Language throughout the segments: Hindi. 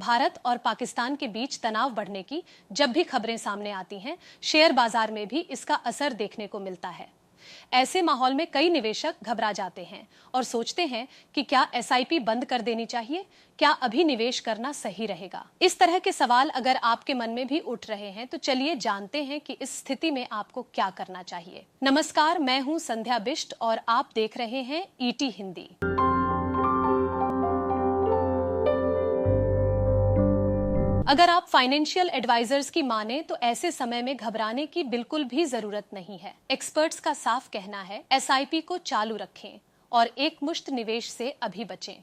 भारत और पाकिस्तान के बीच तनाव बढ़ने की जब भी खबरें सामने आती हैं, शेयर बाजार में भी इसका असर देखने को मिलता है। ऐसे माहौल में कई निवेशक घबरा जाते हैं और सोचते हैं कि क्या एसआईपी बंद कर देनी चाहिए, क्या अभी निवेश करना सही रहेगा। इस तरह के सवाल अगर आपके मन में भी उठ रहे हैं तो चलिए जानते हैं कि इस स्थिति में आपको क्या करना चाहिए। नमस्कार, मैं हूं संध्या बिष्ट और आप देख रहे हैं ईटी हिंदी। अगर आप फाइनेंशियल एडवाइजर्स की माने तो ऐसे समय में घबराने की बिल्कुल भी जरूरत नहीं है। एक्सपर्ट्स का साफ कहना है, एसआईपी को चालू रखें और एकमुश्त निवेश से अभी बचें।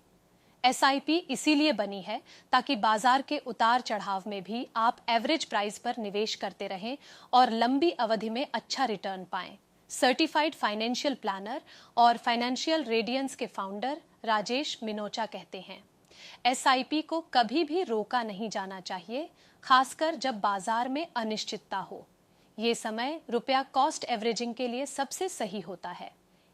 एसआईपी इसीलिए बनी है ताकि बाजार के उतार चढ़ाव में भी आप एवरेज प्राइस पर निवेश करते रहें और लंबी अवधि में अच्छा रिटर्न पाएं। सर्टिफाइड फाइनेंशियल प्लानर और फाइनेंशियल रेडियंस के फाउंडर राजेश मिनोचा कहते हैं, एसआईपी को कभी भी रोका नहीं जाना चाहिए, खासकर जब बाजार में अनिश्चितता हो। ये समय रुपया कॉस्ट एवरेजिंग के लिए सबसे सही होता है।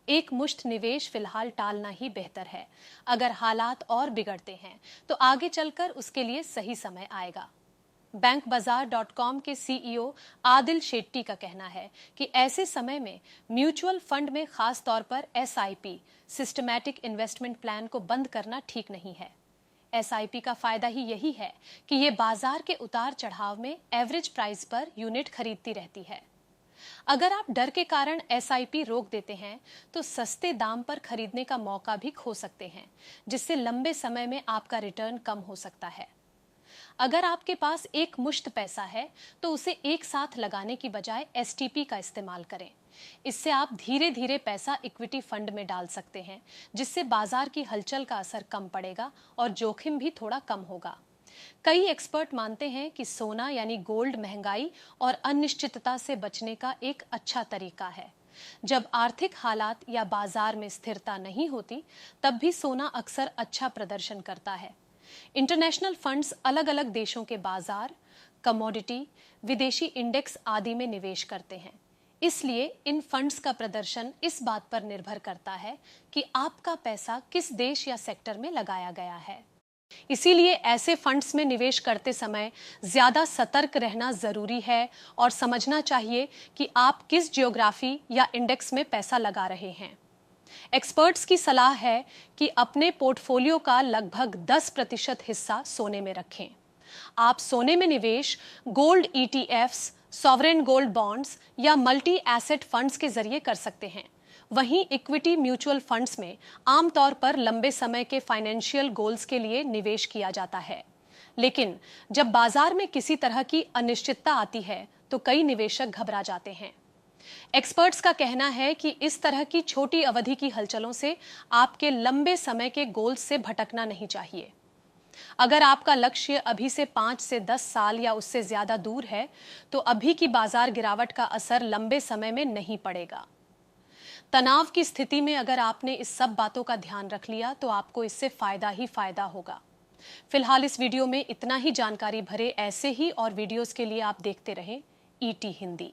एक मुश्त निवेश फिलहाल टालना ही बेहतर है। अगर हालात और बिगड़ते हैं तो आगे चलकर उसके लिए सही समय आएगा। bankbazaar.com के सीईओ आदिल शेट्टी का कहना है कि ऐसे समय में म्यूचुअल फंड में खास तौर पर एसआईपी सिस्टमैटिक इन्वेस्टमेंट प्लान को बंद करना ठीक नहीं है। एसआईपी का फायदा ही यही है कि ये बाजार के उतार चढ़ाव में एवरेज प्राइस पर यूनिट खरीदती रहती है। अगर आप डर के कारण एसआईपी रोक देते हैं तो सस्ते दाम पर खरीदने का मौका भी खो सकते हैं, जिससे लंबे समय में आपका रिटर्न कम हो सकता है। अगर आपके पास एक मुश्त पैसा है तो उसे एक साथ लगाने की बजाय एसटीपी का इस्तेमाल करें। इससे आप धीरे धीरे पैसा इक्विटी फंड में डाल सकते हैं, जिससे बाजार की हलचल का असर कम पड़ेगा और जोखिम भी थोड़ा कम होगा। कई एक्सपर्ट मानते हैं कि सोना यानी गोल्ड महंगाई और अनिश्चितता से बचने का एक अच्छा तरीका है। जब आर्थिक हालात या बाजार में स्थिरता नहीं होती, तब भी सोना अक्सर अच्छा प्रदर्शन करता है। इंटरनेशनल फंड्स अलग अलग देशों के बाजार, कमोडिटी, विदेशी इंडेक्स आदि में निवेश करते हैं। इसलिए इन फंड्स का प्रदर्शन इस बात पर निर्भर करता है कि आपका पैसा किस देश या सेक्टर में लगाया गया है। इसीलिए ऐसे फंड्स में निवेश करते समय ज्यादा सतर्क रहना जरूरी है और समझना चाहिए कि आप किस जियोग्राफी या इंडेक्स में पैसा लगा रहे हैं। एक्सपर्ट्स की सलाह है कि अपने पोर्टफोलियो का लगभग 10% हिस्सा सोने में रखें। आप सोने में निवेश gold ETFs, sovereign gold bonds या मल्टी एसेट फंड्स के जरिए कर सकते हैं। वहीं इक्विटी म्यूचुअल फंड्स में आमतौर पर लंबे समय के फाइनेंशियल गोल्स के लिए निवेश किया जाता है। लेकिन जब बाजार में किसी तरह की अनिश्चितता आती है तो कई निवेशक घबरा जाते हैं। एक्सपर्ट्स का कहना है कि इस तरह की छोटी अवधि की हलचलों से आपके लंबे समय के गोल्स से भटकना नहीं चाहिए। अगर आपका लक्ष्य अभी से 5 से 10 साल या उससे ज्यादा दूर है तो अभी की बाजार गिरावट का असर लंबे समय में नहीं पड़ेगा। तनाव की स्थिति में अगर आपने इस सब बातों का ध्यान रख लिया तो आपको इससे फायदा ही फायदा होगा। फिलहाल इस वीडियो में इतना ही। जानकारी भरे ऐसे ही और वीडियोस के लिए आप देखते रहें ईटी हिंदी।